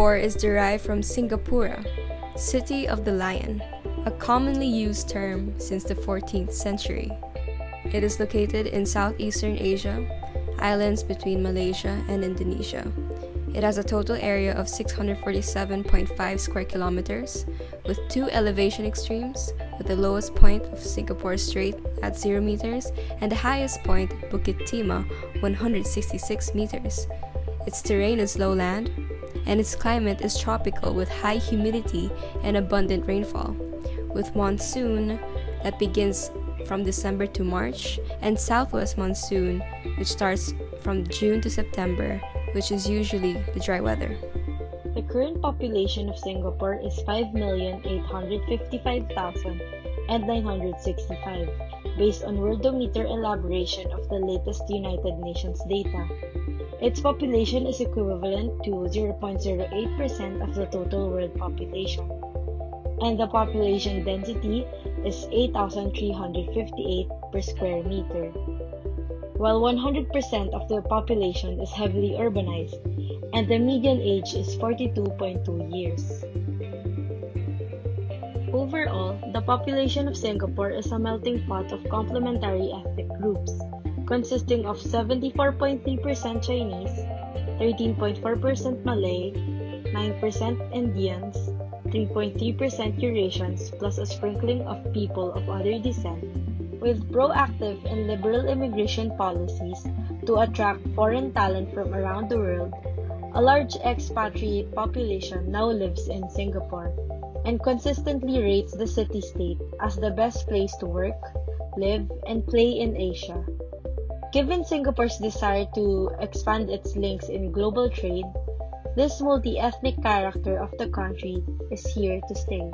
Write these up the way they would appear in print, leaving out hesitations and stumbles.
Singapore is derived from Singapura, City of the Lion, a commonly used term since the 14th century. It is located in Southeastern Asia, islands between Malaysia and Indonesia. It has a total area of 647.5 square kilometers, with two elevation extremes, with the lowest point of Singapore Strait at 0 meters and the highest point, Bukit Timah, 166 meters. Its terrain is lowland, and its climate is tropical with high humidity and abundant rainfall, with monsoon that begins from December to March, and southwest monsoon, which starts from June to September, which is usually the dry weather. The current population of Singapore is 5,855,965, based on Worldometer elaboration of the latest United Nations data. Its population is equivalent to 0.08% of the total world population, and the population density is 8,358 per square meter. While 100% of the population is heavily urbanized, and the median age is 42.2 years. Overall, the population of Singapore is a melting pot of complementary ethnic groups, consisting of 74.3% Chinese, 13.4% Malay, 9% Indians, 3.3% Eurasians, plus a sprinkling of people of other descent, with proactive and liberal immigration policies to attract foreign talent from around the world. A large expatriate population now lives in Singapore and consistently rates the city-state as the best place to work, live, and play in Asia. Given Singapore's desire to expand its links in global trade, this multi-ethnic character of the country is here to stay.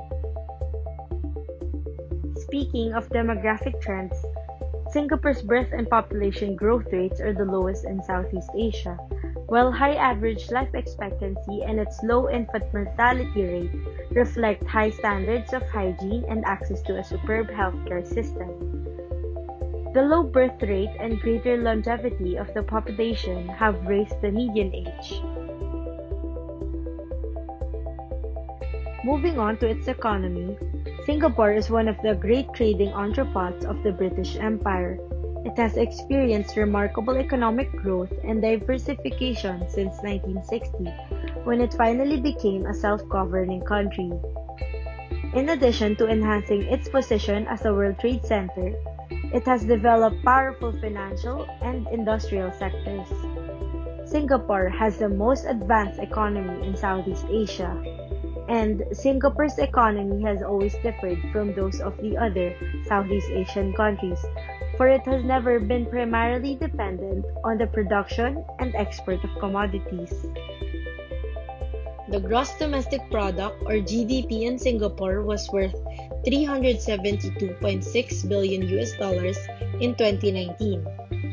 Speaking of demographic trends, Singapore's birth and population growth rates are the lowest in Southeast Asia, while high average life expectancy and its low infant mortality rate reflect high standards of hygiene and access to a superb healthcare system. The low birth rate and greater longevity of the population have raised the median age. Moving on to its economy, Singapore is one of the great trading entrepots of the British Empire. It has experienced remarkable economic growth and diversification since 1960, when it finally became a self-governing country. In addition to enhancing its position as a World Trade Center, it has developed powerful financial and industrial sectors. Singapore has the most advanced economy in Southeast Asia, and Singapore's economy has always differed from those of the other Southeast Asian countries, for it has never been primarily dependent on the production and export of commodities. The gross domestic product, or GDP, in Singapore was worth $372.6 billion in 2019,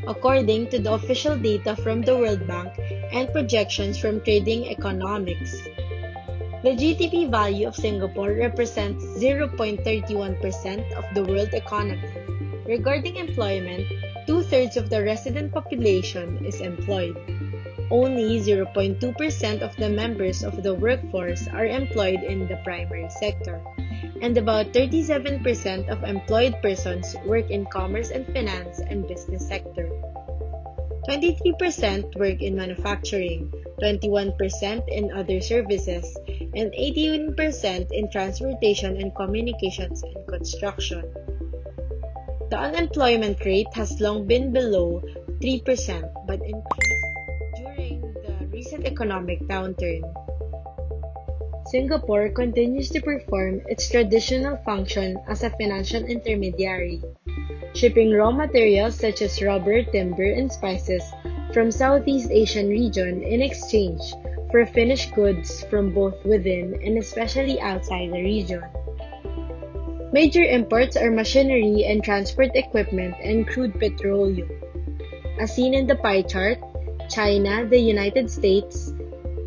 according to the official data from the World Bank and projections from Trading Economics. The GDP value of Singapore represents 0.31% of the world economy. Regarding employment, 2/3 of the resident population is employed. Only 0.2% of the members of the workforce are employed in the primary sector, and about 37% of employed persons work in commerce and finance and business sector. 23% work in manufacturing, 21% in other services, and 18% in transportation and communications and construction. The unemployment rate has long been below 3%, but increased during the recent economic downturn. Singapore continues to perform its traditional function as a financial intermediary, shipping raw materials such as rubber, timber, and spices from Southeast Asian region in exchange for finished goods from both within and especially outside the region. Major imports are machinery and transport equipment and crude petroleum. As seen in the pie chart, China, the United States,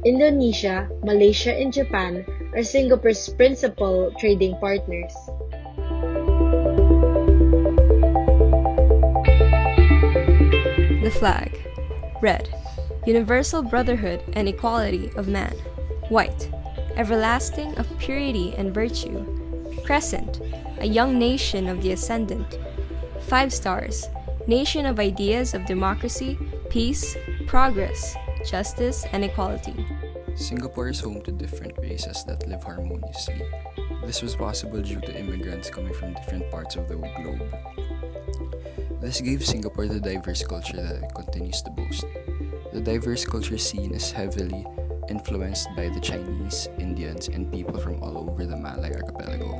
Indonesia, Malaysia, and Japan are Singapore's principal trading partners. The flag. Red. Universal brotherhood and equality of man. White, everlasting of purity and virtue. Crescent, a young nation of the ascendant. 5 stars, nation of ideas of democracy, peace, progress, justice, and equality. Singapore is home to different races that live harmoniously. This was possible due to immigrants coming from different parts of the globe. This gave Singapore the diverse culture that it continues to boast. The diverse culture scene is heavily influenced by the Chinese, Indians, and people from all over the Malay archipelago.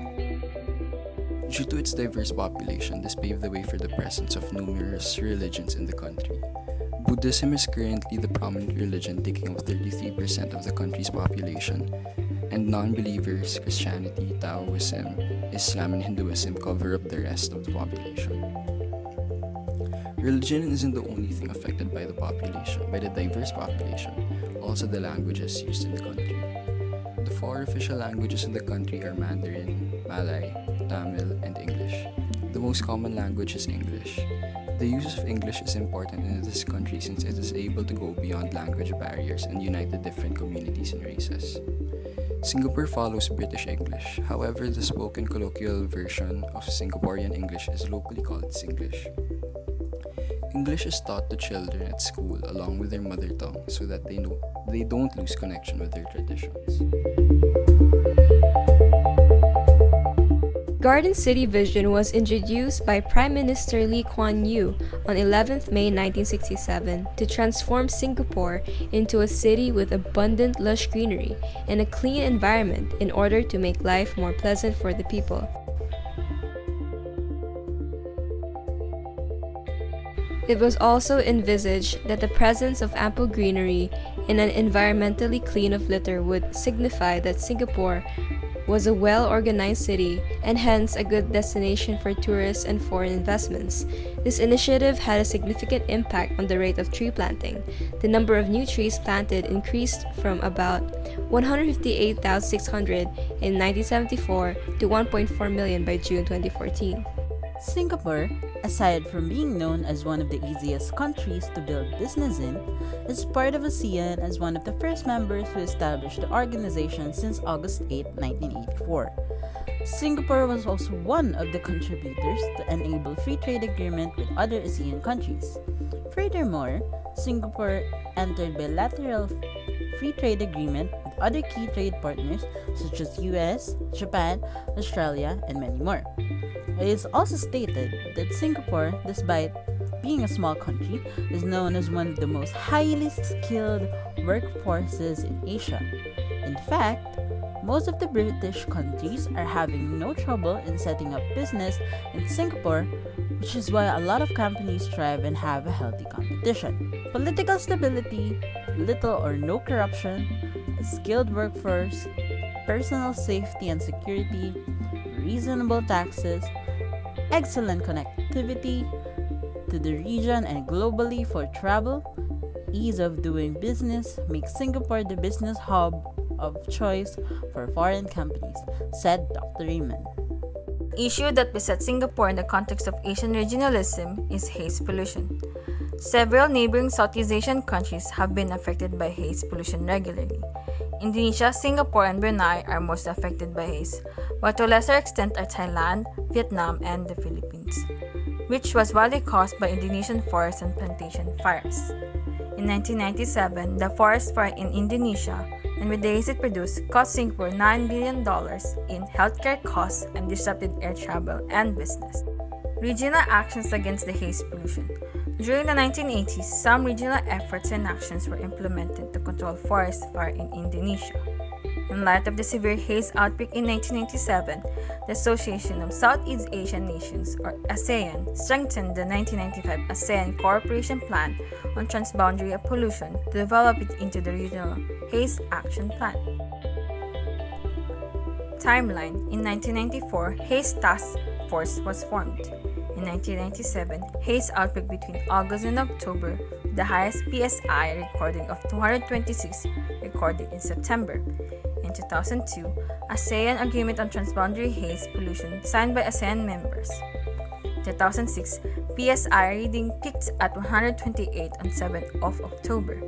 Due to its diverse population, this paved the way for the presence of numerous religions in the country. Buddhism is currently the prominent religion, taking up 33% of the country's population, and non-believers, Christianity, Taoism, Islam, and Hinduism cover up the rest of the population. Religion isn't the only thing affected by the diverse population, also the languages used in the country. The 4 official languages in the country are Mandarin, Malay, Tamil, and English. The most common language is English. The use of English is important in this country since it is able to go beyond language barriers and unite the different communities and races. Singapore follows British English, however, the spoken colloquial version of Singaporean English is locally called Singlish. English is taught to children at school along with their mother tongue so that they don't lose connection with their traditions. Garden City Vision was introduced by Prime Minister Lee Kuan Yew on 11th May 1967 to transform Singapore into a city with abundant lush greenery and a clean environment in order to make life more pleasant for the people. It was also envisaged that the presence of ample greenery and an environmentally clean of litter would signify that Singapore was a well-organized city and hence a good destination for tourists and foreign investments. This initiative had a significant impact on the rate of tree planting. The number of new trees planted increased from about 158,600 in 1974 to 1.4 million by June 2014. Singapore, aside from being known as one of the easiest countries to build business in, is part of ASEAN as one of the first members who established the organization since August 8, 1984. Singapore was also one of the contributors to enable free trade agreement with other ASEAN countries. Furthermore, Singapore entered bilateral free trade agreement with other key trade partners such as US, Japan, Australia, and many more. It is also stated that Singapore, despite being a small country, is known as one of the most highly skilled workforces in Asia. In fact, most of the British countries are having no trouble in setting up business in Singapore, which is why a lot of companies thrive and have a healthy competition. Political stability, little or no corruption, a skilled workforce, personal safety and security, reasonable taxes, excellent connectivity to the region and globally for travel, ease of doing business makes Singapore the business hub of choice for foreign companies, said Dr. Raymond. Issue that besets Singapore in the context of Asian regionalism is haze pollution. Several neighboring Southeast Asian countries have been affected by haze pollution regularly. Indonesia, Singapore, and Brunei are most affected by haze, while to a lesser extent are Thailand, Vietnam, and the Philippines, which was widely caused by Indonesian forest and plantation fires. In 1997, the forest fire in Indonesia, and with the haze it produced, cost Singapore $9 billion in healthcare costs and disrupted air travel and business. Regional actions against the haze pollution. During the 1980s, some regional efforts and actions were implemented to control forest fire in Indonesia. In light of the severe haze outbreak in 1997, the Association of Southeast Asian Nations, or ASEAN, strengthened the 1995 ASEAN Cooperation Plan on Transboundary Pollution to develop it into the Regional Haze Action Plan. Timeline. In 1994, Haze Task Force was formed. In 1997, haze outbreak between August and October, the highest PSI recording of 226 recorded in September. In 2002, ASEAN Agreement on Transboundary Haze Pollution signed by ASEAN members. 2006, PSI reading peaked at 128 on 7th of October.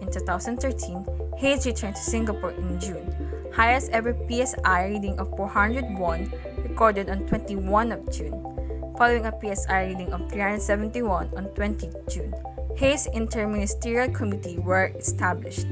In 2013, Hayes returned to Singapore in June, highest ever PSI reading of 401 recorded on 21 of June, following a PSI reading of 371 on 20 June. Hayes Interministerial Committee were established.